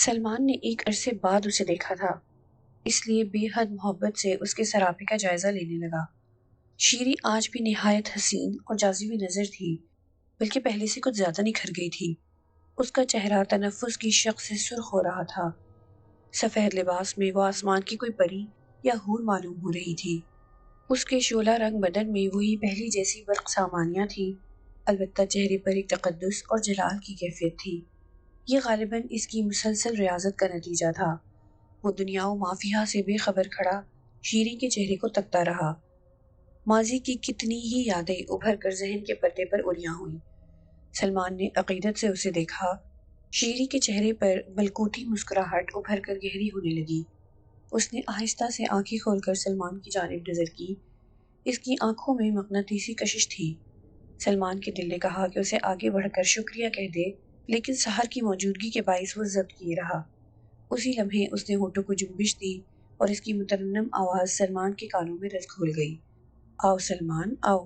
سلمان نے ایک عرصے بعد اسے دیکھا تھا، اس لیے بے حد محبت سے اس کے سراپے کا جائزہ لینے لگا۔ شیری آج بھی نہایت حسین اور جاذب نظر تھی، بلکہ پہلے سے کچھ زیادہ نکھر گئی تھی۔ اس کا چہرہ تنفس کی شق سے سرخ ہو رہا تھا۔ سفید لباس میں وہ آسمان کی کوئی پری یا حور معلوم ہو رہی تھی۔ اس کے شعلہ رنگ بدن میں وہی پہلی جیسی برق سامانیاں تھیں، البتہ چہرے پر ایک تقدس اور جلال کی کیفیت تھی۔ یہ غالباً اس کی مسلسل ریاضت کا نتیجہ تھا۔ وہ دنیا و مافیہا سے بے خبر کھڑا شیری کے چہرے کو تکتا رہا۔ ماضی کی کتنی ہی یادیں ابھر کر ذہن کے پردے پر اڑیاں ہوئیں۔ سلمان نے عقیدت سے اسے دیکھا۔ شیری کے چہرے پر ملکوتی مسکراہٹ ابھر کر گہری ہونے لگی۔ اس نے آہستہ سے آنکھیں کھول کر سلمان کی جانب نظر کی۔ اس کی آنکھوں میں مقناطیسی کشش تھی۔ سلمان کے دل نے کہا کہ اسے آگے بڑھ کر شکریہ کہہ دے، لیکن سحر کی موجودگی کے باعث وہ ضبط کیے رہا۔ اسی لمحے اس نے ہونٹوں کو جنبش دی اور اس کی مترنم آواز سلمان کے کانوں میں رس گھول گئی۔ آؤ سلمان، آؤ۔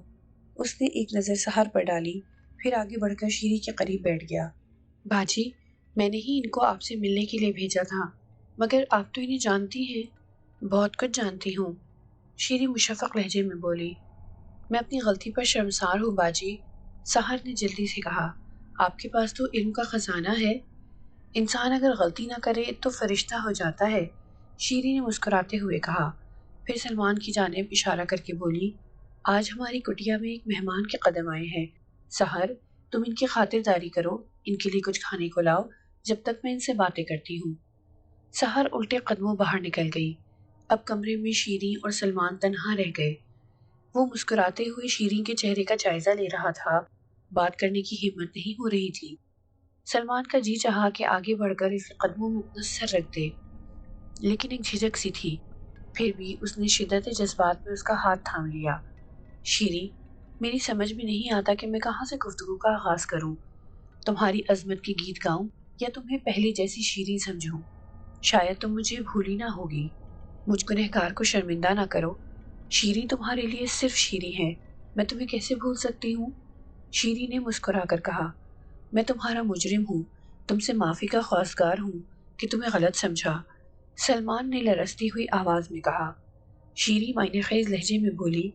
اس نے ایک نظر سحر پر ڈالی، پھر آگے بڑھ کر شیری کے قریب بیٹھ گیا۔ باجی، میں نے ہی ان کو آپ سے ملنے کے لیے بھیجا تھا، مگر آپ تو انہیں جانتی ہیں۔ بہت کچھ جانتی ہوں، شیری مشفق لہجے میں بولی۔ میں اپنی غلطی پر شرمسار ہوں باجی، سحر نے جلدی سے کہا۔ آپ کے پاس تو علم کا خزانہ ہے، انسان اگر غلطی نہ کرے تو فرشتہ ہو جاتا ہے، شیری نے مسکراتے ہوئے کہا۔ پھر سلمان کی جانب اشارہ کر کے بولی، آج ہماری کٹیا میں ایک مہمان کے قدم آئے ہیں، سحر تم ان کی خاطرداری کرو، ان کے لیے کچھ کھانے کو لاؤ، جب تک میں ان سے باتیں کرتی ہوں۔ سحر الٹے قدموں باہر نکل گئی۔ اب کمرے میں شیری اور سلمان تنہا رہ گئے۔ وہ مسکراتے ہوئے شیری کے چہرے کا جائزہ لے رہا تھا، بات کرنے کی ہمت نہیں ہو رہی تھی۔ سلمان کا جی چاہا کہ آگے بڑھ کر اس کے قدموں میں اپنا سر رکھ دے، لیکن ایک جھجک سی تھی۔ پھر بھی اس نے شدت جذبات میں اس کا ہاتھ تھام لیا۔ شیری، میری سمجھ میں نہیں آتا کہ میں کہاں سے گفتگو کا آغاز کروں، تمہاری عظمت کے گیت گاؤں یا تمہیں پہلے جیسی شیریں سمجھوں۔ شاید تم مجھے بھولی نہ ہوگی، مجھ گنہگار کو شرمندہ نہ کرو۔ شیری تمہارے لیے صرف شیری ہے، میں تمہیں کیسے بھول سکتی ہوں؟ شیری نے مسکرا کر کہا، میں تمہارا مجرم ہوں، تم سے معافی کا خواستگار ہوں کہ تمہیں غلط سمجھا، سلمان نے لرزتی ہوئی آواز میں کہا۔ شیری معنی خیز لہجے میں بولی،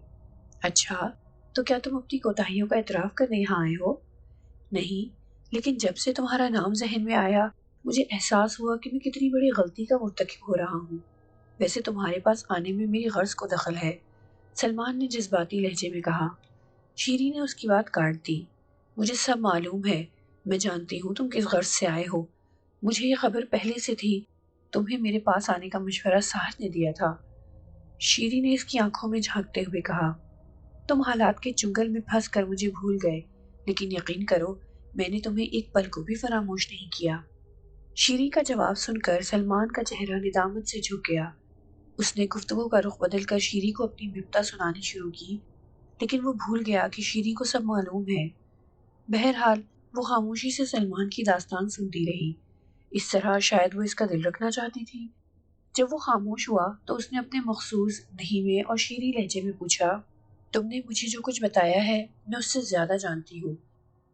اچھا تو کیا تم اپنی کوتاہیوں کا اعتراف کرنے یہاں آئے ہو؟ نہیں، لیکن جب سے تمہارا نام ذہن میں آیا مجھے احساس ہوا کہ میں کتنی بڑی غلطی کا مرتکب ہو رہا ہوں۔ ویسے تمہارے پاس آنے میں میری غرض کو دخل ہے، سلمان نے جذباتی لہجے میں کہا۔ شیری نے اس کی بات کاٹ دی، مجھے سب معلوم ہے، میں جانتی ہوں تم کس غرض سے آئے ہو، مجھے یہ خبر پہلے سے تھی، تمہیں میرے پاس آنے کا مشورہ سحر نے دیا تھا۔ شیری نے اس کی آنکھوں میں جھانکتے ہوئے کہا، تم حالات کے چنگل میں پھنس کر مجھے بھول گئے، لیکن یقین کرو میں نے تمہیں ایک پل کو بھی فراموش نہیں کیا۔ شیری کا جواب سن کر سلمان کا چہرہ ندامت سے جھک گیا۔ اس نے گفتگو کا رخ بدل کر شیری کو اپنی بپتا سنانی شروع کی، لیکن وہ بھول گیا کہ شیری کو سب معلوم ہے۔ بہرحال وہ خاموشی سے سلمان کی داستان سنتی رہی، اس طرح شاید وہ اس کا دل رکھنا چاہتی تھی۔ جب وہ خاموش ہوا تو اس نے اپنے مخصوص دھیمے اور شیریں لہجے میں پوچھا، تم نے مجھے جو کچھ بتایا ہے میں اس سے زیادہ جانتی ہوں،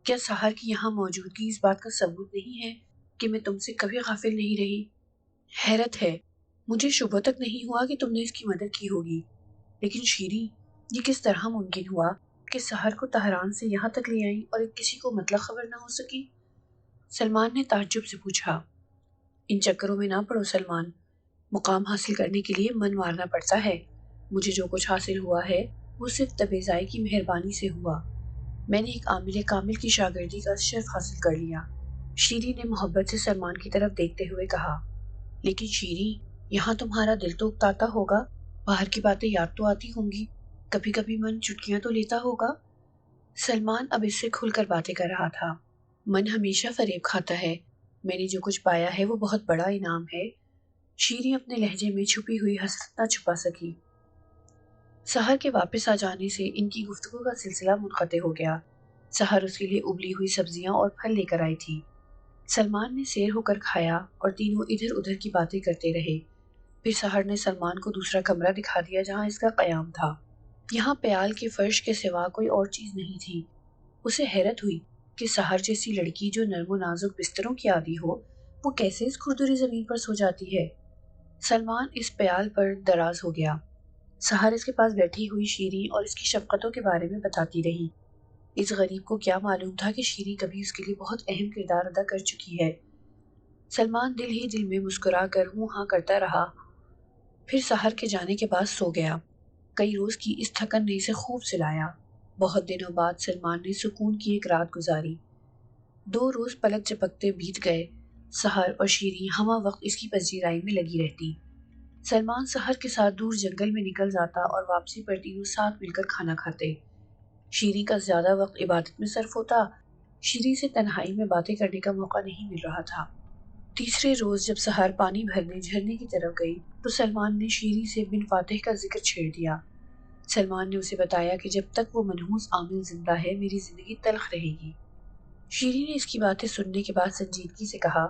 کیا سحر کی یہاں موجودگی اس بات کا ثبوت نہیں ہے کہ میں تم سے کبھی غافل نہیں رہی؟ حیرت ہے، مجھے شبہ تک نہیں ہوا کہ تم نے اس کی مدد کی ہوگی، لیکن شیری یہ کس طرح ممکن ہوا کہ سحر کو طہران سے یہاں تک لے آئیں اور کسی کو مطلق خبر نہ ہو سکی؟ سلمان نے تعجب سے پوچھا۔ ان چکروں میں نہ پڑو سلمان، مقام حاصل کرنے کے لیے من مارنا پڑتا ہے، مجھے جو کچھ حاصل ہوا ہے وہ صرف تبیزائی کی مہربانی سے ہوا، میں نے ایک عامل کامل کی شاگردی کا شرف حاصل کر لیا، شیری نے محبت سے سلمان کی طرف دیکھتے ہوئے کہا۔ لیکن شیری، یہاں تمہارا دل تو اکتاتا ہوگا، باہر کی باتیں یاد تو آتی ہوں گی، کبھی کبھی من چٹکیاں تو لیتا ہوگا۔ سلمان اب اس سے کھل کر باتیں کر رہا تھا۔ من ہمیشہ فریب کھاتا ہے، میں نے جو کچھ پایا ہے وہ بہت بڑا انعام ہے، شیری اپنے لہجے میں چھپی ہوئی حسرت نہ چھپا سکی۔ سحر کے واپس آ جانے سے ان کی گفتگو کا سلسلہ منقطع ہو گیا۔ سحر اس کے لیے ابلی ہوئی سبزیاں اور پھل لے کر آئی تھی۔ سلمان نے سیر ہو کر کھایا اور تینوں ادھر ادھر کی باتیں کرتے رہے۔ پھر سحر نے سلمان کو دوسرا کمرہ دکھا دیا جہاں اس کا قیام تھا۔ یہاں پیال کے فرش کے سوا کوئی اور چیز نہیں تھی۔ اسے حیرت ہوئی کہ سحر جیسی لڑکی جو نرم و نازک بستروں کی عادی ہو، وہ کیسے اس کھردری زمین پر سو جاتی ہے؟ سلمان اس پیال پر دراز ہو گیا۔ سحر اس کے پاس بیٹھی ہوئی شیریں اور اس کی شفقتوں کے بارے میں بتاتی رہی۔ اس غریب کو کیا معلوم تھا کہ شیریں کبھی اس کے لیے بہت اہم کردار ادا کر چکی ہے۔ سلمان دل ہی دل میں مسکرا کر ہوں ہاں کرتا رہا، پھر سحر کے جانے کے بعد سو گیا۔ کئی روز کی اس تھکن نے اسے خوب سلایا۔ بہت دنوں بعد سلمان نے سکون کی ایک رات گزاری۔ 2 روز پلک جھپکتے بیت گئے۔ سحر اور شیریں ہمہ وقت اس کی پذیرائی میں لگی رہتی۔ سلمان سحر کے ساتھ دور جنگل میں نکل جاتا اور واپسی پر تینوں ساتھ مل کر کھانا کھاتے۔ شیریں کا زیادہ وقت عبادت میں صرف ہوتا۔ شیریں سے تنہائی میں باتیں کرنے کا موقع نہیں مل رہا تھا۔ تیسرے روز جب سحر پانی بھرنے جھرنے کی طرف گئی تو سلمان نے شیریں سے بن فاتح کا ذکر چھیڑ دیا۔ سلمان نے اسے بتایا کہ جب تک وہ منحوس عامل زندہ ہے میری زندگی تلخ رہے گی۔ شیریں نے اس کی باتیں سننے کے بعد سنجیدگی سے کہا،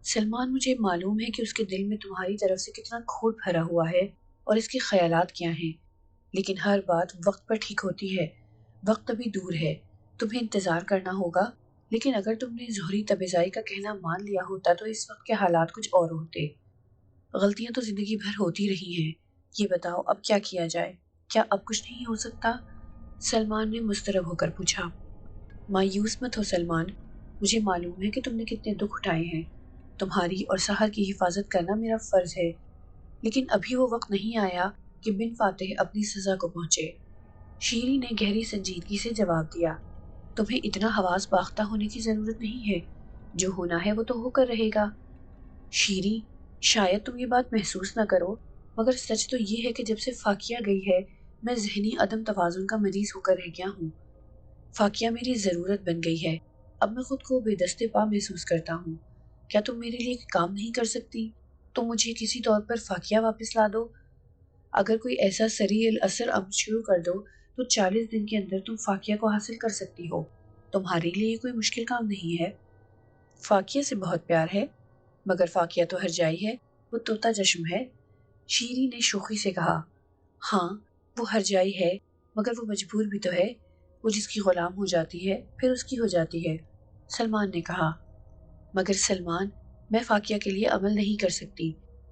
سلمان مجھے معلوم ہے کہ اس کے دل میں تمہاری طرف سے کتنا کھوٹ بھرا ہوا ہے اور اس کے خیالات کیا ہیں، لیکن ہر بات وقت پر ٹھیک ہوتی ہے۔ وقت ابھی دور ہے، تمہیں انتظار کرنا ہوگا، لیکن اگر تم نے زہری تبعزائی کا کہنا مان لیا ہوتا تو اس وقت کے حالات کچھ اور ہوتے۔ غلطیاں تو زندگی بھر ہوتی رہی ہیں، یہ بتاؤ اب کیا کیا جائے؟ کیا اب کچھ نہیں ہو سکتا؟ سلمان نے مضطرب ہو کر پوچھا۔ مایوس مت ہو سلمان، مجھے معلوم ہے کہ تم نے کتنے دکھ اٹھائے ہیں۔ تمہاری اور سحر کی حفاظت کرنا میرا فرض ہے، لیکن ابھی وہ وقت نہیں آیا کہ بن فاتح اپنی سزا کو پہنچے۔ شیریں نے گہری سنجیدگی سے جواب دیا، تمہیں اتنا حواس باختہ ہونے کی ضرورت نہیں ہے، جو ہونا ہے وہ تو ہو کر رہے گا۔ شیریں، شاید تم یہ بات محسوس نہ کرو، مگر سچ تو یہ ہے کہ جب سے فاقیہ گئی ہے میں ذہنی عدم توازن کا مریض ہو کر رہ گیا ہوں۔ فاقیہ میری ضرورت بن گئی ہے، اب میں خود کو بے دست پا محسوس کرتا ہوں۔ کیا تم میرے لیے ایک کام نہیں کر سکتی؟ تم مجھے کسی طور پر فاقیہ واپس لا دو۔ اگر کوئی ایسا سریع الاثر عمل شروع کر دو تو 40 دن کے اندر تم فاقیہ کو حاصل کر سکتی ہو۔ تمہارے لیے یہ کوئی مشکل کام نہیں ہے۔ فاقیہ سے بہت پیار ہے، مگر فاقیہ تو ہرجائی ہے، وہ طوطا چشم ہے۔ شیریں نے شوخی سے کہا، ہاں وہ ہرجائی ہے، مگر وہ مجبور بھی تو ہے، وہ جس کی غلام ہو جاتی ہے پھر اس کی ہو جاتی ہے۔ سلمان نے کہا، مگر سلمان، میں فاقیہ کے لیے عمل نہیں کر سکتی،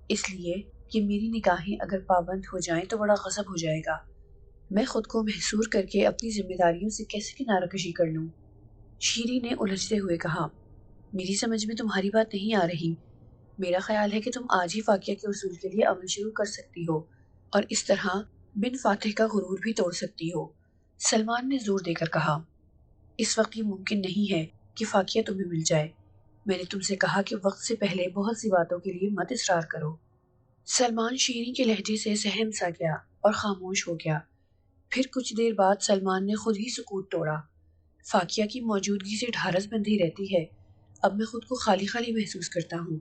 اس لیے کہ میری نگاہیں اگر پابند ہو جائیں تو بڑا غضب ہو جائے گا۔ میں خود کو محصور کر کے اپنی ذمہ داریوں سے کیسے کنارہ کشی کر لوں؟ شیریں نے الجھتے ہوئے کہا، میری سمجھ میں تمہاری بات نہیں آ رہی۔ میرا خیال ہے کہ تم آج ہی فاقیہ کے اصول کے لیے عمل شروع کر سکتی ہو اور اس طرح بن فاتح کا غرور بھی توڑ سکتی ہو۔ سلمان نے زور دے کر کہا، اس وقت یہ ممکن نہیں ہے کہ فاقیہ تمہیں مل جائے۔ میں نے تم سے کہا کہ وقت سے پہلے بہت سی باتوں کے لیے مت اصرار کرو۔ سلمان شیریں کے لہجے سے سہم سا گیا اور خاموش ہو گیا۔ پھر کچھ دیر بعد سلمان نے خود ہی سکوت توڑا۔ فاقیہ کی موجودگی سے ڈھارس بندھی رہتی ہے، اب میں خود کو خالی خالی محسوس کرتا ہوں۔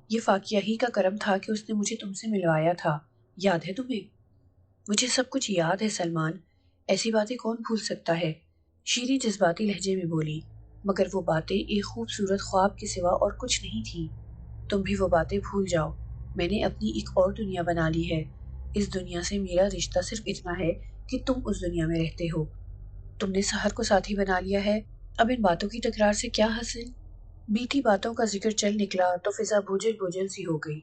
یہ فاقیہ ہی کا کرم تھا کہ اس نے مجھے تم سے ملوایا تھا، یاد ہے تمہیں؟ مجھے سب کچھ یاد ہے سلمان، ایسی باتیں کون بھول سکتا ہے؟ شیریں جذباتی لہجے میں بولی، مگر وہ باتیں ایک خوبصورت خواب کے سوا اور کچھ نہیں تھیں۔ تم بھی وہ باتیں بھول جاؤ، میں نے اپنی ایک اور دنیا بنا لی ہے۔ اس دنیا سے میرا رشتہ صرف اتنا ہے کہ تم اس دنیا میں رہتے ہو۔ تم نے سحر کو ساتھی بنا لیا ہے، اب ان باتوں کی تکرار سے کیا حاصل؟ بیتی باتوں کا ذکر چل نکلا تو فضا بوجھل بوجھل سی ہو گئی۔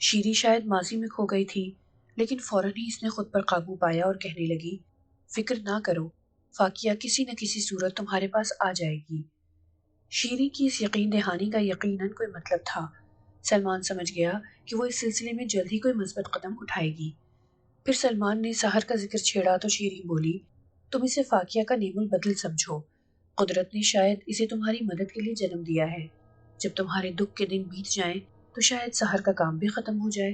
شیریں شاید ماضی میں کھو گئی تھی، لیکن فوراً ہی اس نے خود پر قابو پایا اور کہنے لگی، فکر نہ کرو، فاقیہ کسی نہ کسی صورت تمہارے پاس آ جائے گی۔ شیریں کی اس یقین دہانی کا یقیناً کوئی مطلب تھا۔ سلمان سمجھ گیا کہ وہ اس سلسلے میں جلد ہی کوئی مثبت قدم اٹھائے گی۔ پھر سلمان نے سحر کا ذکر چھیڑا تو شیریں بولی، تم اسے فاقیہ کا نیم البدل سمجھو۔ قدرت نے شاید اسے تمہاری مدد کے لیے جنم دیا ہے۔ جب تمہارے دکھ کے دن بیت جائیں تو شاید سحر کا کام بھی ختم ہو جائے۔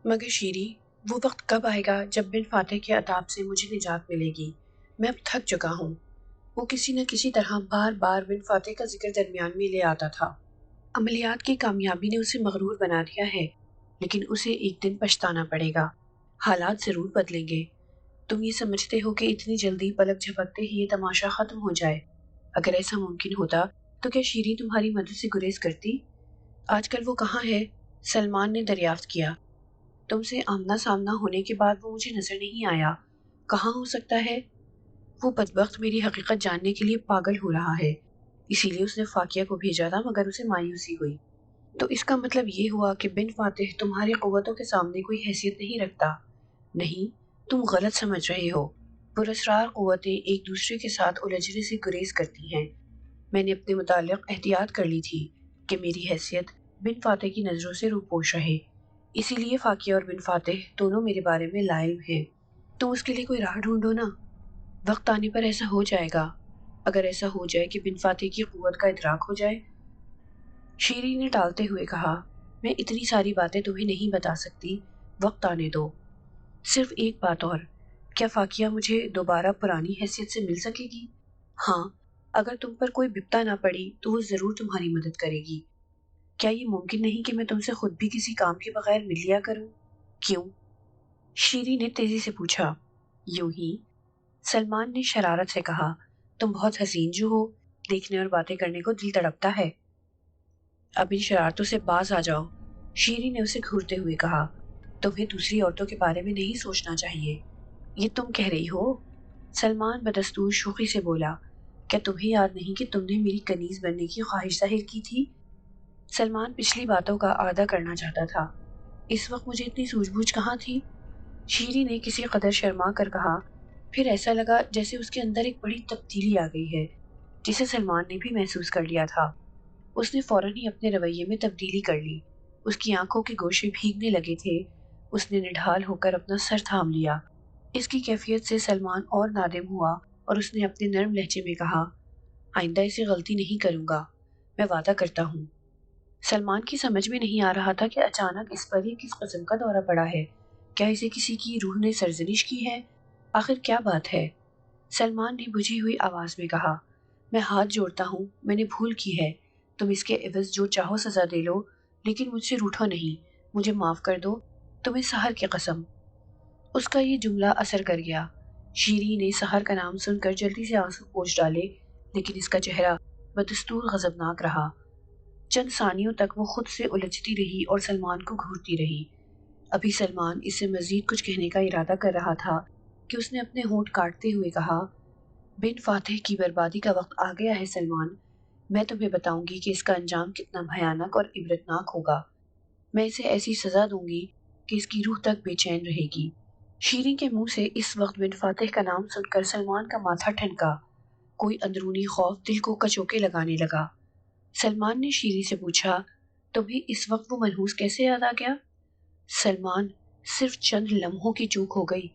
مگر شیریں، وہ وقت کب آئے گا جب بن فاتح کے عطاب سے مجھے نجات ملے گی؟ میں اب تھک چکا ہوں۔ وہ کسی نہ کسی طرح بار بار بن فاتح کا ذکر درمیان میں لے آتا تھا۔ عملیات کی کامیابی نے اسے مغرور بنا دیا ہے، لیکن اسے ایک دن پچھتانا پڑے گا۔ حالات ضرور بدلیں گے۔ تم یہ سمجھتے ہو کہ اتنی جلدی پلک جھپکتے ہی یہ تماشا ختم ہو جائے؟ اگر ایسا ممکن ہوتا تو کیا شیریں تمہاری مدد سے گریز کرتی؟ آج کل وہ کہاں ہے؟ سلمان نے دریافت کیا۔ تم سے آمنا سامنا ہونے کے بعد وہ مجھے نظر نہیں آیا۔ کہاں ہو سکتا ہے؟ وہ بدبخت میری حقیقت جاننے کے لیے پاگل ہو رہا ہے، اسی لیے اس نے فاقیہ کو بھیجا تھا، مگر اسے مایوسی ہوئی۔ تو اس کا مطلب یہ ہوا کہ بن فاتح تمہاری قوتوں کے سامنے کوئی حیثیت نہیں رکھتا؟ نہیں، تم غلط سمجھ رہے ہو۔ پراسرار قوتیں ایک دوسرے کے ساتھ الجھنے سے گریز کرتی ہیں۔ میں نے اپنے متعلق احتیاط کر لی تھی کہ میری حیثیت بن فاتح کی نظروں سے روپوش رہے، اسی لیے فاقیہ اور بن فاتح دونوں میرے بارے میں لا علم ہیں۔ تم اس کے لیے کوئی راہ ڈھونڈو نا، وقت آنے پر ایسا ہو جائے گا۔ اگر ایسا ہو جائے کہ بن فاتح کی قوت کا ادراک ہو جائے۔ شیری نے ٹالتے ہوئے کہا، میں اتنی ساری باتیں تمہیں نہیں بتا سکتی، وقت آنے دو۔ صرف ایک بات اور، کیا فاقیہ مجھے دوبارہ پرانی حیثیت سے مل سکے گی؟ ہاں، اگر تم پر کوئی بپتا نہ پڑی تو وہ ضرور تمہاری مدد کرے گی۔ کیا یہ ممکن نہیں کہ میں تم سے خود بھی کسی کام کے بغیر مل لیا کروں؟ کیوں؟ شیری نے تیزی سے پوچھا۔ یوں ہی، سلمان نے شرارت سے کہا، تم بہت حسین جو ہو، دیکھنے اور باتیں کرنے کو دل تڑپتا ہے۔ اب ان شرارتوں سے باز آ جاؤ، شیری نے اسے گھورتے ہوئے کہا، تمہیں دوسری عورتوں کے بارے میں نہیں سوچنا چاہیے۔ یہ تم کہہ رہی ہو؟ سلمان بدستور شوخی سے بولا، کیا تمہیں یاد نہیں کہ تم نے میری کنیز بننے کی خواہش ظاہر کی تھی؟ سلمان پچھلی باتوں کا اعادہ کرنا چاہتا تھا۔ اس وقت مجھے اتنی سوجھ بوجھ کہاں تھی؟ شیری نے کسی قدر شرما کر کہا، پھر ایسا لگا جیسے اس کے اندر ایک بڑی تبدیلی آ گئی ہے، جسے سلمان نے بھی محسوس کر لیا تھا۔ اس نے فوراً ہی اپنے رویے میں تبدیلی کر لی، اس کی آنکھوں کے گوشے بھیگنے لگے تھے۔ اس نے نڈھال ہو کر اپنا سر تھام لیا۔ اس کی کیفیت سے سلمان اور نادم ہوا اور اس نے اپنے نرم لہجے میں کہا، آئندہ ایسی غلطی نہیں کروں گا، میں وعدہ کرتا ہوں۔ سلمان کی سمجھ میں نہیں آ رہا تھا کہ اچانک اس پر ہی کس قسم کا دورہ پڑا ہے۔ کیا اسے کسی کی روح نے سرزنش کی ہے؟ آخر کیا بات ہے؟ سلمان نے بجھی ہوئی آواز میں کہا، میں ہاتھ جوڑتا ہوں، میں نے بھول کی ہے، تم اس کے عوض جو چاہو سزا دے لو، لیکن مجھ سے روٹھو نہیں، مجھے معاف کر دو، تمہیں سحر کی قسم۔ اس کا یہ جملہ اثر کر گیا۔ شیری نے سحر کا نام سن کر جلدی سے آنسو پوچھ ڈالے، لیکن اس کا چہرہ بدستور غضبناک رہا۔ چند ثانیوں تک وہ خود سے الجھتی رہی اور سلمان کو گھورتی رہی۔ ابھی سلمان اس سے مزید کچھ کہنے کا ارادہ کر رہا تھا کہ اس نے اپنے ہونٹ کاٹتے ہوئے کہا، بن فاتح کی بربادی کا وقت آ گیا ہے سلمان، میں تمہیں بتاؤں گی کہ اس کا انجام کتنا بھیانک اور عبرتناک ہوگا۔ میں اسے ایسی سزا دوں گی کہ اس کی روح تک بے چین رہے گی۔ شیری کے منہ سے اس وقت بن فاتح کا نام سن کر سلمان کا ماتھا ٹھنکا، کوئی اندرونی خوف دل کو کچوکے لگانے لگا۔ سلمان نے شیری سے پوچھا، تمہیں اس وقت وہ منحوس کیسے یاد آ گیا؟ سلمان، صرف چند لمحوں کی چوک ہو گئی،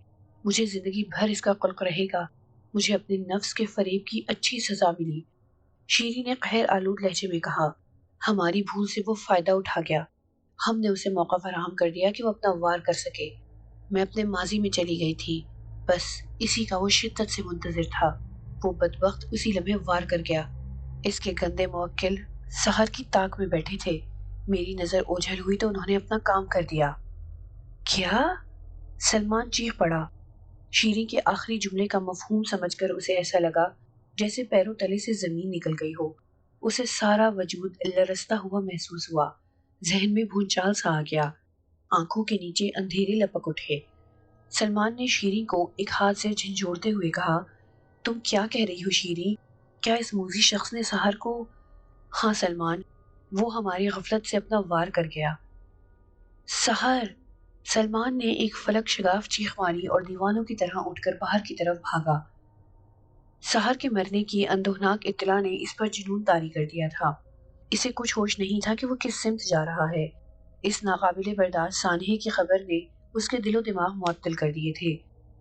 مجھے زندگی بھر اس کا قلق رہے گا، مجھے اپنے نفس کے فریب کی اچھی سزا ملی۔ شیری نے قہر آلود لہجے میں کہا، ہماری بھول سے وہ فائدہ اٹھا گیا، ہم نے اسے موقع فراہم کر دیا کہ وہ اپنا وار کر سکے۔ میں اپنے ماضی میں چلی گئی تھی، بس اسی کا وہ شدت سے منتظر تھا۔ وہ بدبخت اسی لمحے وار کر گیا۔ اس کے گندے موکل سحر کی طاق میں بیٹھے تھے، میری نظر اوجھل ہوئی تو انہوں نے اپنا کام کر دیا۔ کیا؟ سلمان چیخ پڑا۔ شیری کے آخری جملے کا مفہوم سمجھ کر اسے ایسا لگا جیسے پیروں تلے سے زمین نکل گئی ہو۔ اسے سارا وجود لرزتا ہوا محسوس ہوا، ذہن میں بھونچال سا آ گیا، آنکھوں کے نیچے اندھیرے لپک اٹھے۔ سلمان نے شیری کو ایک ہاتھ سے جھنجھوڑتے ہوئے کہا، تم کیا کہہ رہی ہو شیری؟ کیا اس موذی شخص نے سحر کو؟ ہاں سلمان، وہ ہماری غفلت سے اپنا وار کر گیا۔ سحر! سلمان نے ایک فلک شگاف چیخ ماری اور دیوانوں کی طرح اٹھ کر باہر کی طرف بھاگا۔ سحر کے مرنے کی اندوہناک اطلاع نے اس پر جنون طاری کر دیا تھا۔ اسے کچھ ہوش نہیں تھا کہ وہ کس سمت جا رہا ہے۔ اس ناقابل برداشت سانحے کی خبر نے اس کے دل و دماغ معطل کر دیے تھے۔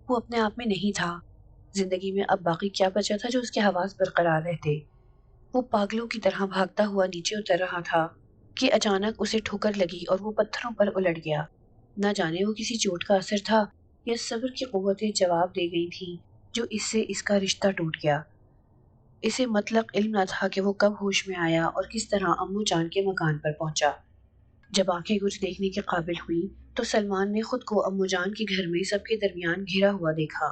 وہ اپنے آپ میں نہیں تھا۔ زندگی میں اب باقی کیا بچا تھا جو اس کے حواس برقرار رہتے؟ وہ پاگلوں کی طرح بھاگتا ہوا نیچے اتر رہا تھا کہ اچانک اسے ٹھوکر لگی اور وہ پتھروں پر الٹ گیا۔ نہ جانے وہ کسی چوٹ کا اثر تھا یا صبر کی قوتیں جواب دے گئی تھیں جو اس سے اس کا رشتہ ٹوٹ گیا۔ اسے مطلق علم نہ تھا کہ وہ کب ہوش میں آیا اور کس طرح امو جان کے مکان پر پہنچا۔ جب آنکھیں کچھ دیکھنے کے قابل ہوئی تو سلمان نے خود کو امو جان کے گھر میں سب کے درمیان گھرا ہوا دیکھا۔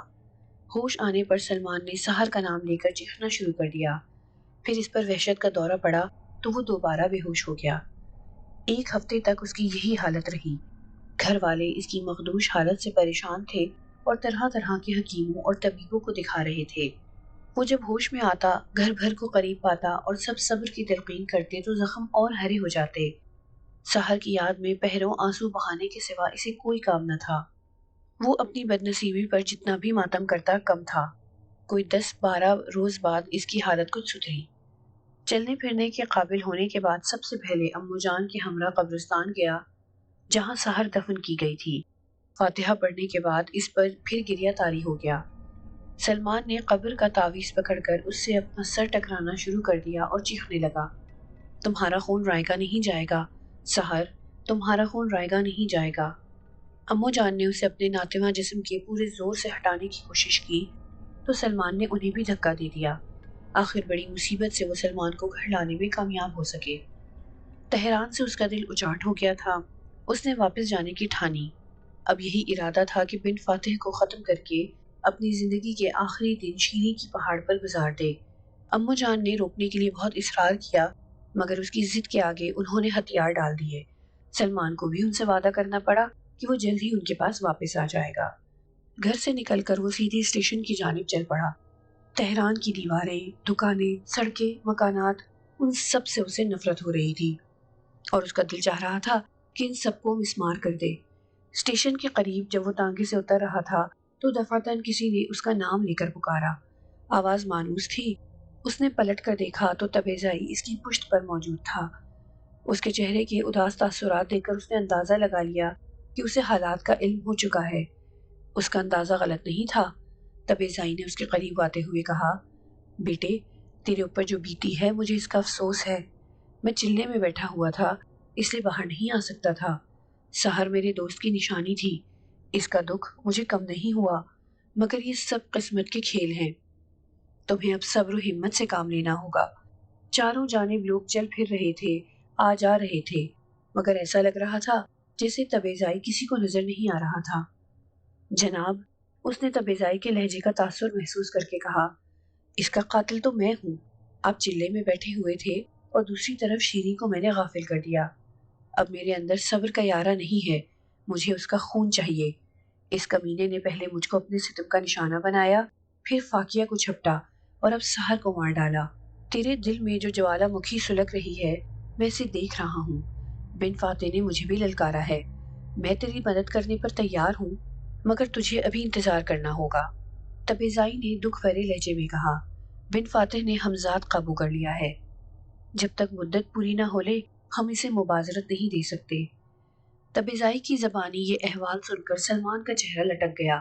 ہوش آنے پر سلمان نے سحر کا نام لے کر چیخنا شروع کر دیا۔ پھر اس پر وحشت کا دورہ پڑا تو وہ دوبارہ بے ہوش ہو گیا۔ ایک ہفتے تک اس کی یہی حالت رہی۔ گھر والے اس کی مخدوش حالت سے پریشان تھے اور طرح طرح کے حکیموں اور طبیبوں کو دکھا رہے تھے۔ وہ جب ہوش میں آتا، گھر بھر کو قریب پاتا اور سب صبر کی تلقین کرتے تو زخم اور ہرے ہو جاتے۔ سحر کی یاد میں پہروں آنسو بہانے کے سوا اسے کوئی کام نہ تھا۔ وہ اپنی بدنصیبی پر جتنا بھی ماتم کرتا کم تھا۔ کوئی 10-12 روز بعد اس کی حالت کچھ سدھری۔ چلنے پھرنے کے قابل ہونے کے بعد سب سے پہلے امو جان کے ہمراہ قبرستان گیا جہاں سحر دفن کی گئی تھی۔ فاتحہ پڑھنے کے بعد اس پر پھر گریہ طاری ہو گیا۔ سلمان نے قبر کا تعویذ پکڑ کر اس سے اپنا سر ٹکرانا شروع کر دیا اور چیخنے لگا، تمہارا خون رائے گا نہیں جائے گا، سحر تمہارا خون رائے گا نہیں جائے گا۔ امو جان نے اسے اپنے ناتواں جسم کے پورے زور سے ہٹانے کی کوشش کی تو سلمان نے انہیں بھی دھکا دے دیا۔ آخر بڑی مصیبت سے وہ سلمان کو گھر لانے میں کامیاب ہو سکے۔ تہران سے اس کا دل اچاٹ ہو گیا تھا۔ اس نے واپس جانے کی ٹھانی۔ اب یہی ارادہ تھا کہ بن فاتح کو ختم کر کے اپنی زندگی کے آخری دن شیریں کی پہاڑ پر گزار دے۔ امو جان نے روکنے کے لیے بہت اصرار کیا مگر اس کی ضد کے آگے انہوں نے ہتھیار ڈال دیے۔ سلمان کو بھی ان سے وعدہ کرنا پڑا کہ وہ جلد ہی ان کے پاس واپس آ جائے گا۔ گھر سے نکل کر وہ سیدھی اسٹیشن کی جانب چل پڑا۔ تہران کی دیواریں، دکانیں، سڑکیں، مکانات، ان سب سے اسے نفرت ہو رہی تھی اور اس کا دل چاہ رہا تھا کہ ان سب کو مسمار کر دے۔ اسٹیشن کے قریب جب وہ تانگے سے اتر رہا تھا تو دفعتاً کسی نے اس کا نام لے کر پکارا۔ آواز مانوس تھی۔ اس نے پلٹ کر دیکھا تو تبیزائی اس کی پشت پر موجود تھا۔ اس کے چہرے کے اداس تاثرات دیکھ کر اس نے اندازہ لگا لیا کہ اسے حالات کا علم ہو چکا ہے۔ اس کا اندازہ غلط نہیں تھا۔ تبیزائی نے اس کے قریب آتے ہوئے کہا، بیٹے تیرے اوپر جو بیتی ہے مجھے اس کا افسوس ہے۔ میں چلے میں بیٹھا ہوا تھا اس لیے باہر نہیں آ سکتا تھا۔ سحر میرے دوست کی نشانی تھی۔ اس کا دکھ مجھے کم نہیں ہوا مگر یہ سب قسمت کے کھیل ہیں۔ تمہیں اب صبر و ہمت سے کام لینا ہوگا۔ چاروں جانب لوگ چل پھر رہے تھے، آ جا رہے تھے مگر ایسا لگ رہا تھا جیسے تبیزائی کسی کو نظر نہیں آ رہا تھا۔ جناب، اس نے تبیزائی کے لہجے کا تاثر محسوس کر کے کہا، اس کا قاتل تو میں ہوں۔ آپ چلے میں بیٹھے ہوئے تھے اور دوسری طرف شیریں کو میں نے غافل کر دیا۔ اب میرے اندر صبر کا یارہ نہیں ہے، مجھے اس کا خون چاہیے۔ اس کمینے نے پہلے مجھ کو اپنے ستم کا نشانہ بنایا، پھر فاقیہ کو جھپٹا اور اب سحر کو مار ڈالا۔ تیرے دل میں جو جوالا مکھی سلگ رہی ہے میں اسے دیکھ رہا ہوں۔ بن فاتح نے مجھے بھی للکارا ہے۔ میں تیری مدد کرنے پر تیار ہوں مگر تجھے ابھی انتظار کرنا ہوگا۔ تبیزائی نے دکھ بھرے لہجے میں کہا۔ بن فاتح نے ہمزاد قابو کر لیا ہے۔ جب تک مدت پوری نہ ہو لے ہم اسے مبازرت نہیں دے سکتے۔ تبیزائی کی زبانی یہ احوال سن کر سلمان کا چہرہ لٹک گیا۔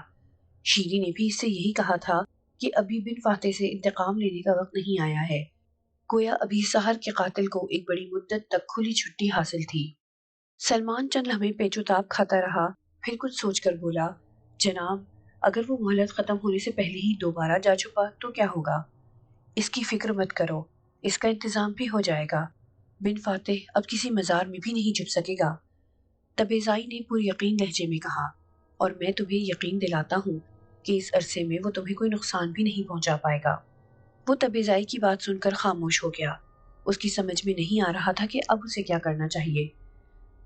شیریں نے بھی اس سے یہی کہا تھا کہ ابھی بن فاتح سے انتقام لینے کا وقت نہیں آیا ہے۔ گویا ابھی سحر کے قاتل کو ایک بڑی مدت تک کھلی چھٹی حاصل تھی۔ سلمان چند لمحے پیچ و تاب کھاتا رہا، پھر کچھ سوچ کر بولا، جناب اگر وہ مہلت ختم ہونے سے پہلے ہی دوبارہ جا چھپا تو کیا ہوگا؟ اس کی فکر مت کرو، اس کا انتظام بھی ہو جائے گا۔ بن فاتح اب کسی مزار میں بھی نہیں چھپ سکے گا۔ تبیزائی نے پر یقین لہجے میں کہا، اور میں تمہیں یقین دلاتا ہوں کہ اس عرصے میں وہ تمہیں کوئی نقصان بھی نہیں پہنچا پائے گا۔ وہ تبیزائی کی بات سن کر خاموش ہو گیا۔ اس کی سمجھ میں نہیں آ رہا تھا کہ اب اسے کیا کرنا چاہیے۔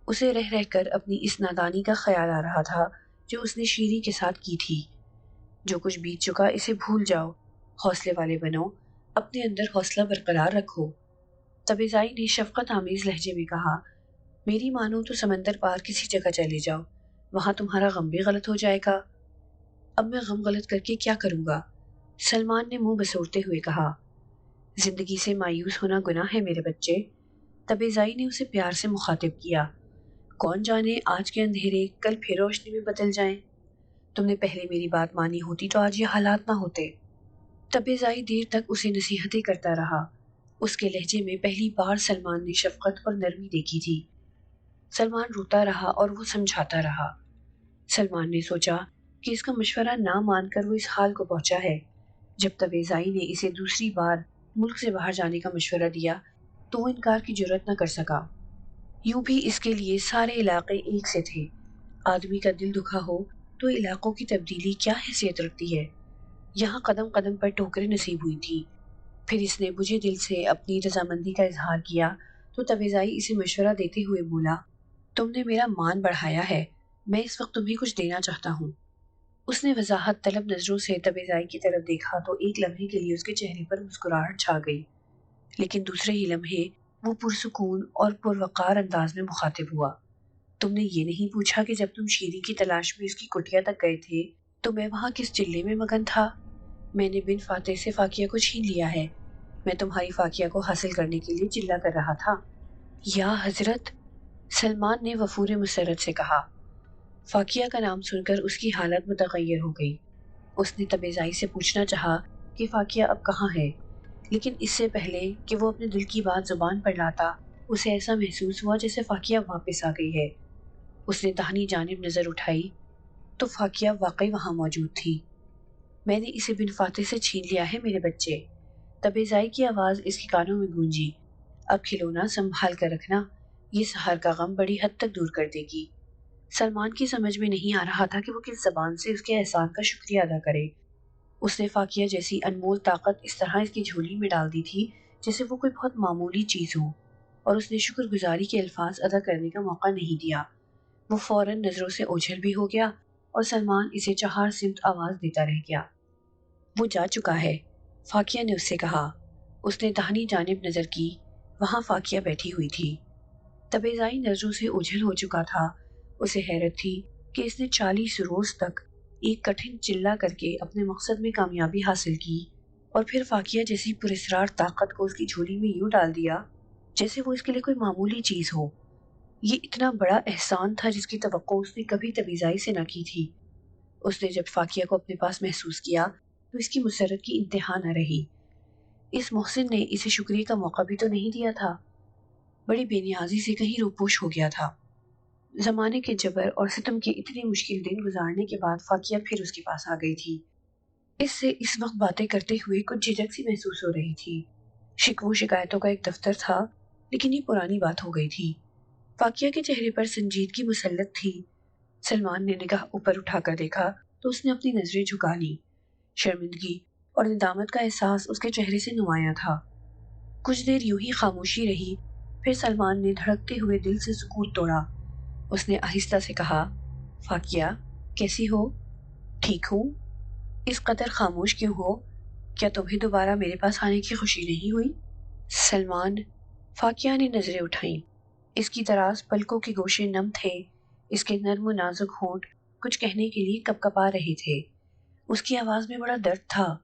اسے رہ رہ کر اپنی اس نادانی کا خیال آ رہا تھا جو اس نے شیریں کے ساتھ کی تھی۔ جو کچھ بیت چکا اسے بھول جاؤ، حوصلے والے بنو، اپنے اندر حوصلہ برقرار رکھو۔ تبیزائی نے شفقت آمیز لہجے میں کہا، میری مانو تو سمندر پار کسی جگہ چلے جاؤ، وہاں تمہارا غم بھی غلط ہو جائے گا۔ اب میں غم غلط کر کے کیا کروں گا؟ سلمان نے منہ بسوڑتے ہوئے کہا، زندگی سے مایوس ہونا گناہ ہے میرے بچے۔ تبیزائی نے اسے پیار سے مخاطب کیا، کون جانے آج کے اندھیرے کل پھر روشنی میں بدل جائیں۔ تم نے پہلے میری بات مانی ہوتی تو آج یہ حالات نہ ہوتے۔ تبیزائی دیر تک اسے نصیحتیں کرتا رہا۔ اس کے لہجے میں پہلی بار سلمان نے شفقت اور نرمی دیکھی تھی۔ سلمان روتا رہا اور وہ سمجھاتا رہا۔ سلمان نے سوچا کہ اس کا مشورہ نہ مان کر وہ اس حال کو پہنچا ہے۔ جب تبیزائی نے اسے دوسری بار ملک سے باہر جانے کا مشورہ دیا تو وہ انکار کی جرات نہ کر سکا۔ یوں بھی اس کے لیے سارے علاقے ایک سے تھے۔ آدمی کا دل دکھا ہو تو علاقوں کی تبدیلی کیا حیثیت رکھتی ہے۔ یہاں قدم قدم پر ٹھوکریں نصیب ہوئی تھیں۔ پھر اس نے بجھے دل سے اپنی رضامندی کا اظہار کیا تو تبیزائی اسے مشورہ دیتے ہوئے بولا، تم نے میرا مان بڑھایا ہے، میں اس وقت تمہیں کچھ دینا چاہتا ہوں۔ اس نے وضاحت طلب نظروں سے تبیزائی کی طرف دیکھا تو ایک لمحے کے لیے اس کے چہرے پر مسکراہٹ چھا گئی، لیکن دوسرے ہی لمحے وہ پرسکون اور پروقار انداز میں مخاطب ہوا۔ تم نے یہ نہیں پوچھا کہ جب تم شیری کی تلاش میں اس کی کٹیا تک گئے تھے تو میں وہاں کس چلے میں مگن تھا؟ میں نے بن فاتح سے فاقیہ کو چھین لیا ہے۔ میں تمہاری فاقیہ کو حاصل کرنے کے لیے چلا کر رہا تھا۔ یا حضرت، سلمان نے وفور مسرت سے کہا۔ فاقیہ کا نام سن کر اس کی حالت متغیر ہو گئی۔ اس نے تبیزائی سے پوچھنا چاہا کہ فاقیہ اب کہاں ہے، لیکن اس سے پہلے کہ وہ اپنے دل کی بات زبان پر لاتا اسے ایسا محسوس ہوا جیسے فاقیہ واپس آ گئی ہے۔ اس نے داہنی جانب نظر اٹھائی تو فاقیہ واقعی وہاں موجود تھی۔ میں نے اسے بن فاتح سے چھین لیا ہے میرے بچے۔ تبیزائی کی آواز اس کے کانوں میں گونجی۔ اب کھلونا سنبھال کر رکھنا، یہ سحر کا غم بڑی حد تک دور کر دے گی۔ سلمان کی سمجھ میں نہیں آ رہا تھا کہ وہ کس زبان سے اس کے احسان کا شکریہ ادا کرے۔ اس نے فاقیہ جیسی انمول طاقت اس طرح اس کی جھولی میں ڈال دی تھی جیسے وہ کوئی بہت معمولی چیز ہو، اور اس نے شکر گزاری کے الفاظ ادا کرنے کا موقع نہیں دیا۔ وہ فوراً نظروں سے اوجھل بھی ہو گیا اور سلمان اسے چہار سمت آواز دیتا رہ گیا۔ وہ جا چکا ہے، فاقیہ نے اس سے کہا۔ اس نے داہنی جانب نظر کی، وہاں فاقیہ بیٹھی ہوئی تھی۔ تبیزائی نظروں سے اوجھل ہو چکا تھا۔ اسے حیرت تھی کہ اس نے 40 روز تک ایک کٹھن چلہ کر کے اپنے مقصد میں کامیابی حاصل کی، اور پھر فاقیہ جیسی پراسرار طاقت کو اس کی جھولی میں یوں ڈال دیا جیسے وہ اس کے لیے کوئی معمولی چیز ہو۔ یہ اتنا بڑا احسان تھا جس کی توقع اس نے کبھی تبیزائی سے نہ کی تھی۔ اس نے جب فاقیہ کو اپنے پاس محسوس کیا تو اس کی مسرت کی انتہا نہ رہی۔ اس محسن نے اسے شکریہ کا موقع بھی تو نہیں دیا تھا۔ بڑی بے نیازی سے کہیں روپوش ہو گیا تھا۔ زمانے کے جبر اور ستم کے اتنے مشکل دن گزارنے کے بعد فاقیہ پھر اس کے پاس آ گئی تھی۔ اس سے اس وقت باتیں کرتے ہوئے کچھ جھجک سی محسوس ہو رہی تھی۔ شکووں شکایتوں کا ایک دفتر تھا، لیکن یہ پرانی بات ہو گئی تھی۔ فاقیہ کے چہرے پر سنجیدگی مسلط تھی۔ سلمان نے نگاہ اوپر اٹھا کر دیکھا تو اس نے اپنی نظریں جھکا لیں۔ شرمندگی اور ندامت کا احساس اس کے چہرے سے نمایاں تھا۔ کچھ دیر یوں ہی خاموشی رہی، پھر سلمان نے دھڑکتے ہوئے دل سے سکوت توڑا۔ اس نے آہستہ سے کہا، فاقیہ کیسی ہو؟ ٹھیک ہوں۔ اس قدر خاموش کیوں ہو؟ کیا تمہیں دوبارہ میرے پاس آنے کی خوشی نہیں ہوئی؟ سلمان، فاقیہ نے نظریں اٹھائیں۔ اس کی دراز پلکوں کے گوشے نم تھے، اس کے نرم و نازک ہونٹ کچھ کہنے کے لیے کپکپا رہے تھے۔ اس کی آواز میں بڑا درد تھا۔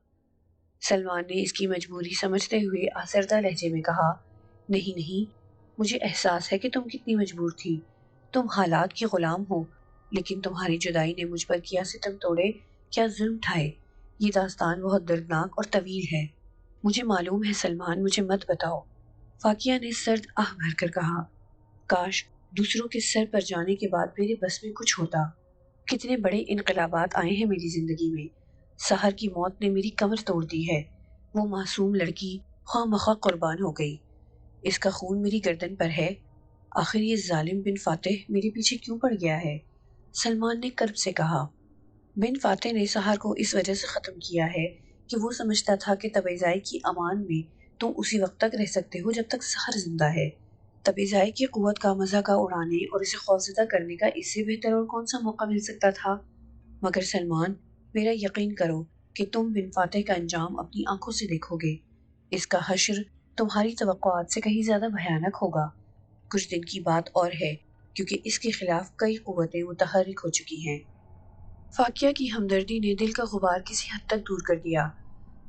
سلمان نے اس کی مجبوری سمجھتے ہوئے آزردہ لہجے میں کہا، نہیں نہیں، مجھے احساس ہے کہ تم کتنی مجبور تھی۔ تم حالات کی غلام ہو، لیکن تمہاری جدائی نے مجھ پر کیا ستم توڑے، کیا ظلم ڈھائے۔ یہ داستان بہت دردناک اور طویل ہے۔ مجھے معلوم ہے سلمان، مجھے مت بتاؤ۔ فاقیہ نے سرد آہ بھر کر کہا، کاش دوسروں کے سر پر جانے کے بعد میرے بس میں کچھ ہوتا۔ کتنے بڑے انقلابات آئے ہیں میری زندگی میں۔ سحر کی موت نے میری کمر توڑ دی ہے۔ وہ معصوم لڑکی خواہ مخواہ قربان ہو گئی۔ اس کا خون میری گردن پر ہے۔ آخر یہ ظالم بن فاتح میرے پیچھے کیوں پڑ گیا ہے؟ سلمان نے کرب سے کہا۔ بن فاتح نے سحر کو اس وجہ سے ختم کیا ہے کہ وہ سمجھتا تھا کہ تبیزائی کی امان میں تم اسی وقت تک رہ سکتے ہو جب تک سحر زندہ ہے۔ تبیزائی کی قوت کا مذاق اڑانے اور اسے خوفزدہ کرنے کا اس سے بہتر اور کون سا موقع مل سکتا تھا؟ مگر سلمان، میرا یقین کرو کہ تم بن فاتح کا انجام اپنی آنکھوں سے دیکھو گے۔ اس کا حشر تمہاری توقعات سے کہیں زیادہ بھیانک ہوگا۔ کچھ دن کی بات اور ہے، کیونکہ اس کے خلاف کئی قوتیں متحرک ہو چکی ہیں۔ فاقیہ کی ہمدردی نے دل کا غبار کسی حد تک دور کر دیا۔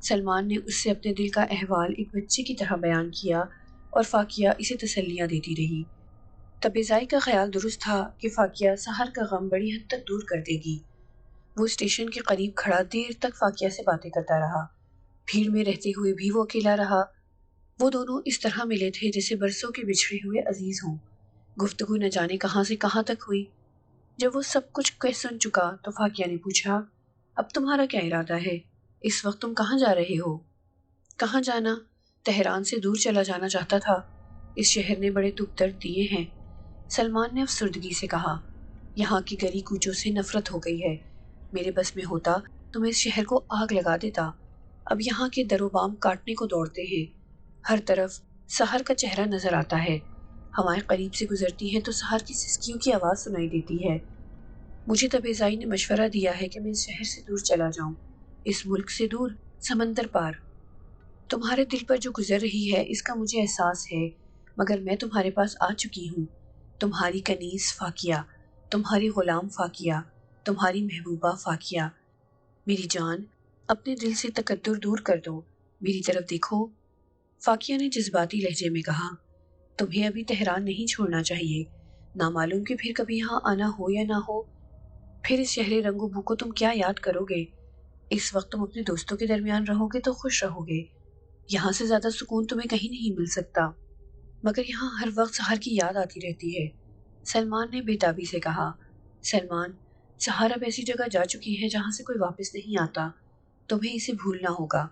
سلمان نے اس سے اپنے دل کا احوال ایک بچے کی طرح بیان کیا اور فاقیہ اسے تسلیاں دیتی رہی۔ تبیزائی کا خیال درست تھا کہ فاقیہ سحر کا غم بڑی حد تک دور کر دے گی۔ وہ اسٹیشن کے قریب کھڑا دیر تک فاقیہ سے باتیں کرتا رہا۔ بھیڑ میں رہتے ہوئے بھی وہ اکیلا رہا۔ وہ دونوں اس طرح ملے تھے جیسے برسوں کے بچھڑے ہوئے عزیز ہوں۔ گفتگو نہ جانے کہاں سے کہاں تک ہوئی۔ جب وہ سب کچھ کہہ سن چکا تو فاقیہ نے پوچھا، اب تمہارا کیا ارادہ ہے؟ اس وقت تم کہاں جا رہے ہو؟ کہاں جانا؟ تہران سے دور چلا جانا چاہتا تھا۔ اس شہر نے بڑے دکھ درد دیے ہیں۔ سلمان نے افسردگی سے کہا، یہاں کی گلی کوچوں سے نفرت ہو گئی ہے۔ میرے بس میں ہوتا تو میں اس شہر کو آگ لگا دیتا۔ اب یہاں کے در و بام کاٹنے کو دوڑتے ہیں۔ ہر طرف سحر کا چہرہ نظر آتا ہے۔ ہوائیں قریب سے گزرتی ہیں تو سحر کی سسکیوں کی آواز سنائی دیتی ہے۔ مجھے تبیزائی نے مشورہ دیا ہے کہ میں اس شہر سے دور چلا جاؤں، اس ملک سے دور، سمندر پار۔ تمہارے دل پر جو گزر رہی ہے اس کا مجھے احساس ہے۔ مگر میں تمہارے پاس آ چکی ہوں، تمہاری کنیز فاقیہ، تمہاری غلام فاقیہ، تمہاری محبوبہ فاقیہ۔ میری جان، اپنے دل سے تکدر دور کر دو، میری طرف دیکھو۔ فاقیہ نے جذباتی لہجے میں کہا، تمہیں ابھی تہران نہیں چھوڑنا چاہیے، نہ معلوم کہ پھر کبھی یہاں آنا ہو یا نہ ہو۔ پھر اس شہر رنگ و بو کو تم کیا یاد کرو گے؟ اس وقت تم اپنے دوستوں کے درمیان رہو گے تو خوش رہو گے، یہاں سے زیادہ سکون تمہیں کہیں نہیں مل سکتا، مگر یہاں ہر وقت سحر کی یاد آتی رہتی ہے، سلمان نے بے تابی سے کہا۔ سلمان، سحر اب ایسی جگہ جا چکی ہے جہاں سے کوئی واپس نہیں آتا، تمہیں اسے بھولنا ہوگا۔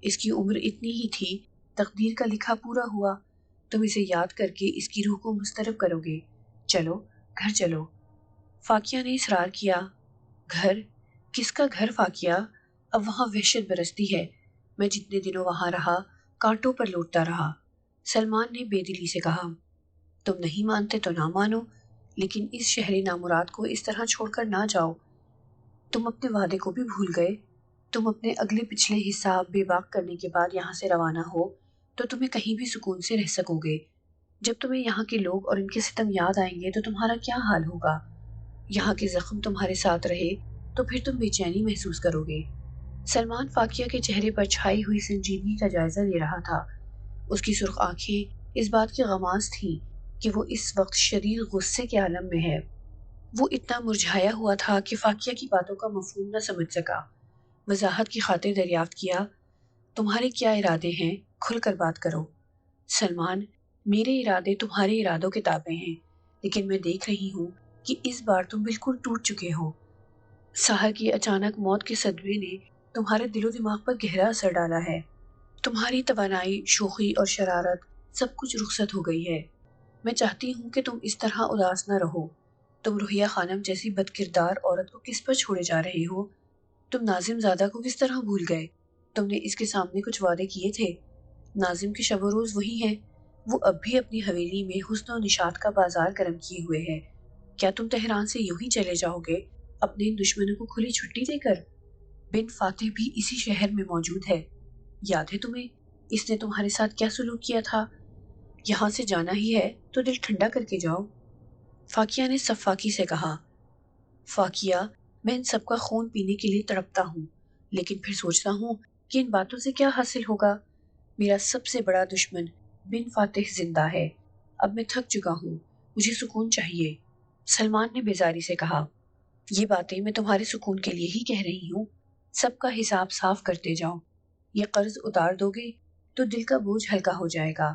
اس کی عمر اتنی ہی تھی، تقدیر کا لکھا پورا ہوا، تم اسے یاد کر کے اس کی روح کو مسترب کرو گے۔ چلو، گھر چلو۔ فاقیہ نے اصرار کیا۔ گھر؟ کس کا گھر فاقیہ؟ اب وہاں وحشت برستی ہے، میں جتنے دنوں وہاں رہا کانٹوں پر لوٹتا رہا، سلمان نے بے دلی سے کہا۔ تم نہیں مانتے تو نہ مانو، لیکن اس شہر نامراد کو اس طرح چھوڑ کر نہ جاؤ۔ تم اپنے وعدے کو بھی بھول گئے؟ تم اپنے اگلے پچھلے حساب بے باک کرنے کے بعد یہاں سے روانہ ہو تو تمہیں کہیں بھی سکون سے رہ سکو گے، جب تمہیں یہاں کے لوگ اور ان کے ستم یاد آئیں گے تو تمہارا کیا حال ہوگا؟ یہاں کے زخم تمہارے ساتھ رہے تو پھر تم بے چینی محسوس کرو گے۔ سلمان فاقیہ کے چہرے پر چھائی ہوئی سنجیدگی کا جائزہ لے رہا تھا، اس کی سرخ آنکھیں اس بات کی غماز تھیں کہ وہ اس وقت شدید غصے کے عالم میں ہے۔ وہ اتنا مرجھایا ہوا تھا کہ فاقیہ کی باتوں کا مفہوم نہ سمجھ سکا۔ وضاحت کی خاطر دریافت کیا، تمہارے کیا ارادے ہیں؟ کھل کر بات کرو۔ سلمان، میرے ارادے تمہارے ارادوں کے تابع ہیں، لیکن میں دیکھ رہی ہوں کہ اس بار تم بالکل ٹوٹ چکے ہو۔ سحر کی اچانک موت کے صدمے نے تمہارے دل و دماغ پر گہرا اثر ڈالا ہے، تمہاری توانائی، شوخی اور شرارت سب کچھ رخصت ہو گئی ہے۔ میں چاہتی ہوں کہ تم اس طرح اداس نہ رہو۔ تم روحیہ خانم جیسی بد کردار عورت کو کس پر چھوڑے جا رہے ہو؟ تم ناظم زادہ کو کس طرح بھول گئے؟ تم نے اس کے سامنے کچھ وعدے کیے تھے، ناظم کے شب و روز وہی ہیں، وہ اب بھی اپنی حویلی میں حسن و نشاط کا بازار گرم کیے ہوئے ہے۔ کیا تم تہران سے یوں ہی چلے جاؤ گے اپنے دشمنوں کو کھلی چھٹی دے کر؟ بن فاتح بھی اسی شہر میں موجود ہے، یاد ہے تمہیں اس نے تمہارے ساتھ کیا سلوک کیا تھا؟ یہاں سے جانا ہی ہے تو دل ٹھنڈا کر کے جاؤ۔ فاقیہ نے صفاقی سے کہا۔ فاقیہ، میں ان سب کا خون پینے کے لیے تڑپتا ہوں، لیکن پھر سوچتا ہوں کہ ان باتوں سے کیا حاصل ہوگا؟ میرا سب سے بڑا دشمن بن فاتح زندہ ہے، اب میں تھک چکا ہوں، مجھے سکون چاہیے، سلمان نے بیزاری سے کہا۔ یہ باتیں میں تمہارے سکون کے لیے ہی کہہ رہی ہوں، سب کا حساب صاف کرتے جاؤ، یہ قرض اتار دو گے تو دل کا بوجھ ہلکا ہو جائے گا،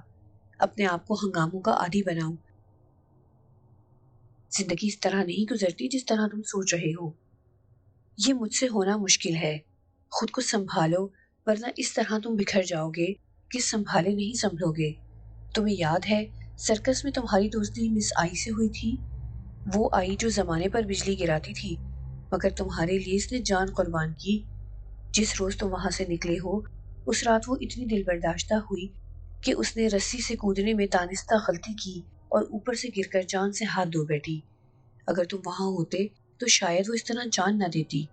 اپنے آپ کو ہنگاموں کا عادی بناؤ۔ زندگی اس طرح نہیں گزرتی جس طرح تم سوچ رہے ہو، یہ مجھ سے ہونا مشکل ہے، خود کو سنبھالو ورنہ اس طرح تم بکھر جاؤ گے کہ سنبھالے نہیں سنبھلو گے۔ تمہیں یاد ہے سرکس میں تمہاری دوستی مس آئی سے ہوئی تھی، وہ آئی جو زمانے پر بجلی گراتی تھی، مگر تمہارے لیے اس نے جان قربان کی۔ جس روز تم وہاں سے نکلے ہو اس رات وہ اتنی دل برداشتہ ہوئی کہ اس نے رسی سے کودنے میں دانستہ غلطی کی اور اوپر سے گر کر جان سے ہاتھ دھو بیٹھی۔ اگر تم وہاں ہوتے تو شاید وہ اس طرح جان نہ دیتی،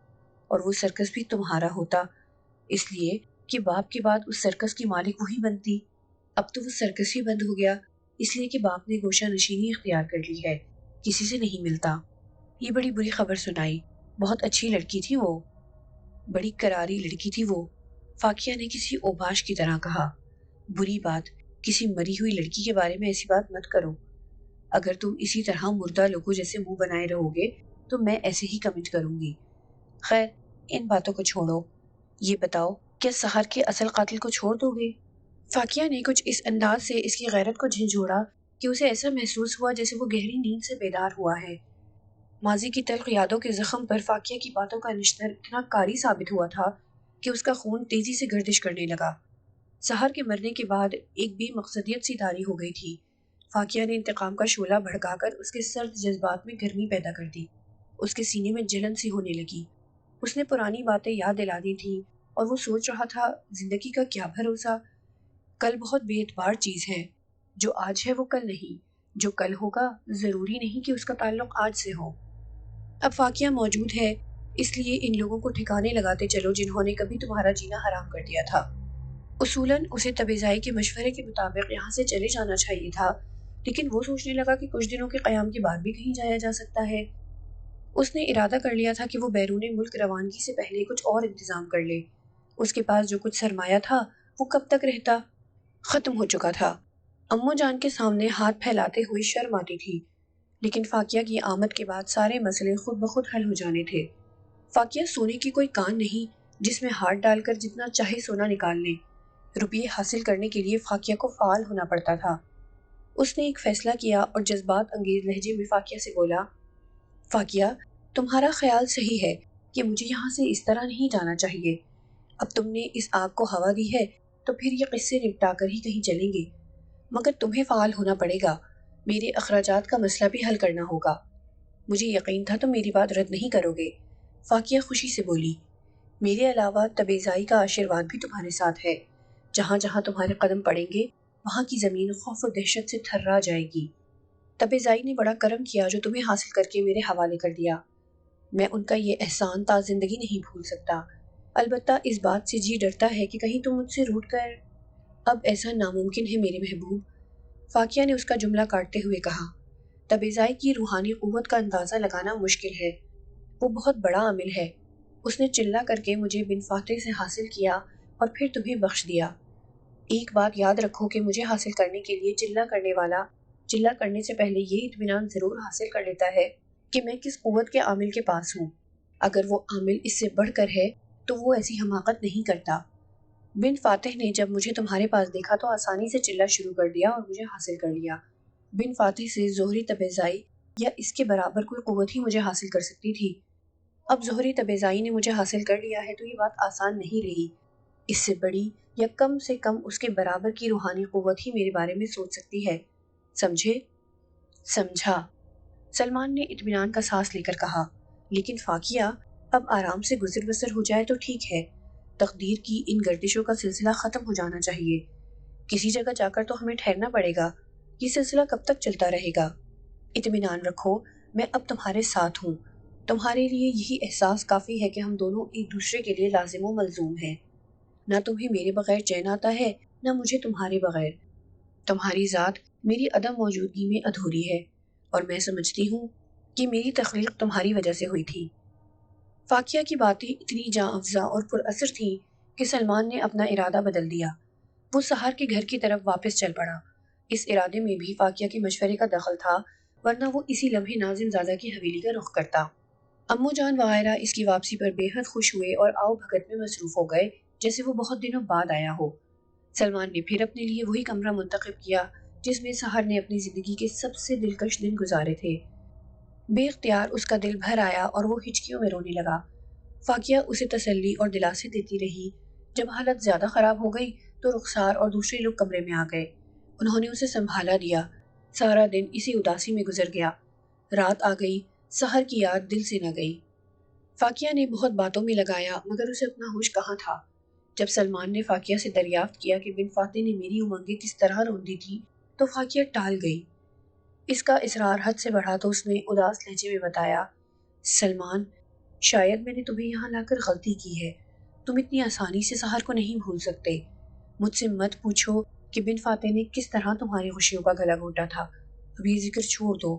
اور وہ سرکس بھی تمہارا ہوتا، اس لیے کہ باپ کے بعد اس سرکس کی مالک وہی بنتی۔ اب تو وہ سرکس ہی بند ہو گیا، اس لیے کہ باپ نے گوشہ نشینی اختیار کر لی ہے، کسی سے نہیں ملتا۔ یہ بڑی بری خبر سنائی، بہت اچھی لڑکی تھی وہ، بڑی کراری لڑکی تھی وہ، فاقیہ نے کسی اوباش کی طرح کہا۔ بری بات، کسی مری ہوئی لڑکی کے بارے میں ایسی بات مت کرو، اگر تم اسی طرح مردہ لوگوں جیسے منہ بنائے رہو گے تو میں ایسے ہی کمنٹ کروں گی۔ خیر، ان باتوں کو چھوڑو، یہ بتاؤ کیا سحر کے اصل قاتل کو چھوڑ دو گے؟ فاقیہ نے کچھ اس انداز سے اس کی غیرت کو جھنجھوڑا کہ اسے ایسا محسوس ہوا جیسے وہ گہری نیند سے بیدار ہوا ہے۔ ماضی کی تلخ یادوں کے زخم پر فاقیہ کی باتوں کا نشتر اتنا کاری ثابت ہوا تھا کہ اس کا خون تیزی سے گردش کرنے لگا۔ سحر کے مرنے کے بعد ایک بے مقصدیت سی طاری ہو گئی تھی۔ فاقیہ نے انتقام کا شعلہ بھڑکا کر اس کے سرد جذبات میں گرمی پیدا کر دی، اس کے سینے میں جلن سی ہونے لگی۔ اس نے پرانی باتیں یاد دلا دی تھیں اور وہ سوچ رہا تھا زندگی کا کیا بھروسہ، کل بہت بے اعتبار چیز ہے، جو آج ہے وہ کل نہیں، جو کل ہوگا ضروری نہیں کہ اس کا تعلق آج سے ہو۔ اب فاقیہ موجود ہے، اس لیے ان لوگوں کو ٹھکانے لگاتے چلو جنہوں نے کبھی تمہارا جینا حرام کر دیا تھا۔ اصولاً اسے تبیزائی کے مشورے کے مطابق یہاں سے چلے جانا چاہیے تھا، لیکن وہ سوچنے لگا کہ کچھ دنوں کے قیام کے بعد بھی کہیں جایا جا سکتا ہے۔ اس نے ارادہ کر لیا تھا کہ وہ بیرون ملک روانگی سے پہلے کچھ اور انتظام کر لے۔ اس کے پاس جو کچھ سرمایہ تھا وہ کب تک رہتا؟ ختم ہو چکا تھا۔ امو جان کے سامنے ہاتھ پھیلاتے ہوئی شرم آتی تھی، لیکن فاقیہ کی آمد کے بعد سارے مسئلے خود بخود حل ہو جانے تھے۔ فاقیہ سونے کی کوئی کان نہیں جس میں ہاتھ ڈال کر جتنا چاہے سونا نکال لے۔ روپیے حاصل کرنے کے لیے فاقیہ کو فعال ہونا پڑتا تھا۔ اس نے ایک فیصلہ کیا اور جذبات انگیز لہجے میں فاقیہ سے بولا، فاقیہ، تمہارا خیال صحیح ہے کہ مجھے یہاں سے اس طرح نہیں جانا چاہیے۔ اب تم نے اس آگ کو ہوا دی ہے تو پھر یہ قصے نپٹا کر ہی کہیں چلیں گے، مگر تمہیں فعال ہونا پڑے گا۔ میرے اخراجات کا مسئلہ بھی حل کرنا ہوگا۔ مجھے یقین تھا تم میری بات رد نہیں کرو گے۔ فاقیہ خوشی سے بولی، میرے علاوہ تبیزائی کا آشیرواد بھی تمہارے ساتھ ہے۔ جہاں جہاں تمہارے قدم پڑیں گے وہاں کی زمین خوف و دہشت سے تھرا جائے گی۔ تبیزائی نے بڑا کرم کیا جو تمہیں حاصل کر کے میرے حوالے کر دیا۔ میں ان کا یہ احسان تا زندگی نہیں بھول سکتا۔ البتہ اس بات سے جی ڈرتا ہے کہ کہیں تم مجھ سے روٹھ کر… اب ایسا ناممکن ہے میرے محبوب، فاقیہ نے اس کا جملہ کاٹتے ہوئے کہا۔ تبیزائی کی روحانی قوت کا اندازہ لگانا مشکل ہے، وہ بہت بڑا عامل ہے۔ اس نے چلا کر کے مجھے بن فاتح سے حاصل کیا اور پھر تمہیں بخش دیا۔ ایک بات یاد رکھو کہ مجھے حاصل کرنے کے لیے چلا کرنے والا چلا کرنے سے پہلے یہ اطمینان ضرور حاصل کر لیتا ہے کہ میں کس قوت کے عامل کے پاس ہوں۔ اگر وہ عامل اس سے بڑھ کر ہے تو وہ ایسی حماقت نہیں کرتا۔ بن فاتح نے جب مجھے تمہارے پاس دیکھا تو آسانی سے چلا شروع کر دیا اور مجھے حاصل کر لیا۔ بن فاتح سے زہری تبیزائی یا اس کے برابر کوئی قوت ہی مجھے حاصل کر سکتی تھی۔ اب زہری تبیزائی نے مجھے حاصل کر لیا ہے تو یہ بات آسان نہیں رہی۔ اس سے بڑی یا کم سے کم اس کے برابر کی روحانی قوت ہی میرے بارے میں سوچ سکتی ہے۔ سمجھے؟ سمجھا، سلمان نے اطمینان کا سانس لے کر کہا۔ لیکن فاقیہ، اب آرام سے گزر بسر ہو جائے تو ٹھیک ہے۔ تقدیر کی ان گردشوں کا سلسلہ ختم ہو جانا چاہیے۔ کسی جگہ جا کر تو ہمیں ٹھہرنا پڑے گا۔ یہ سلسلہ کب تک چلتا رہے گا؟ اطمینان رکھو، میں اب تمہارے ساتھ ہوں۔ تمہارے لیے یہی احساس کافی ہے کہ ہم دونوں ایک دوسرے کے لیے لازم و ملزوم ہیں۔ نہ تمہیں میرے بغیر چین آتا ہے نہ مجھے تمہارے بغیر۔ تمہاری ذات میری عدم موجودگی میں ادھوری ہے اور میں سمجھتی ہوں کہ میری تخلیق تمہاری وجہ سے ہوئی تھی۔ فاقیہ کی باتیں اتنی جاں افزا اور پر اثر تھیں کہ سلمان نے اپنا ارادہ بدل دیا۔ وہ سحر کے گھر کی طرف واپس چل پڑا۔ اس ارادے میں بھی فاقیہ کے مشورے کا دخل تھا، ورنہ وہ اسی لمحے ناظم زادہ کی حویلی کا رخ کرتا۔ امو جان وغیرہ اس کی واپسی پر بے حد خوش ہوئے اور آؤ بھگت میں مصروف ہو گئے جیسے وہ بہت دنوں بعد آیا ہو۔ سلمان نے پھر اپنے لیے وہی کمرہ منتخب کیا جس میں سحر نے اپنی زندگی کے سب سے دلکش دن گزارے تھے۔ بے اختیار اس کا دل بھر آیا اور وہ ہچکیوں میں رونے لگا۔ فاقیہ اسے تسلی اور دلاسے دیتی رہی۔ جب حالت زیادہ خراب ہو گئی تو رخسار اور دوسرے لوگ کمرے میں آ گئے۔ انہوں نے اسے سنبھالا دیا۔ سارا دن اسی اداسی میں گزر گیا۔ رات آ گئی، سحر کی یاد دل سے نہ گئی۔ فاقیہ نے بہت باتوں میں لگایا مگر اسے اپنا ہوش کہاں تھا۔ جب سلمان نے فاقیہ سے دریافت کیا کہ بن فاتح نے میری امنگیں کس طرح روندی تھی تو فاقیہ ٹال گئی۔ اس کا اصرار حد سے بڑھا تو اس نے اداس لہجے میں بتایا، سلمان، شاید میں نے تمہیں یہاں لا کر غلطی کی ہے۔ تم اتنی آسانی سے سحر کو نہیں بھول سکتے۔ مجھ سے مت پوچھو کہ بن فاتح نے کس طرح تمہاری خوشیوں کا گلا گھونٹا تھا۔ اب یہ ذکر چھوڑ دو۔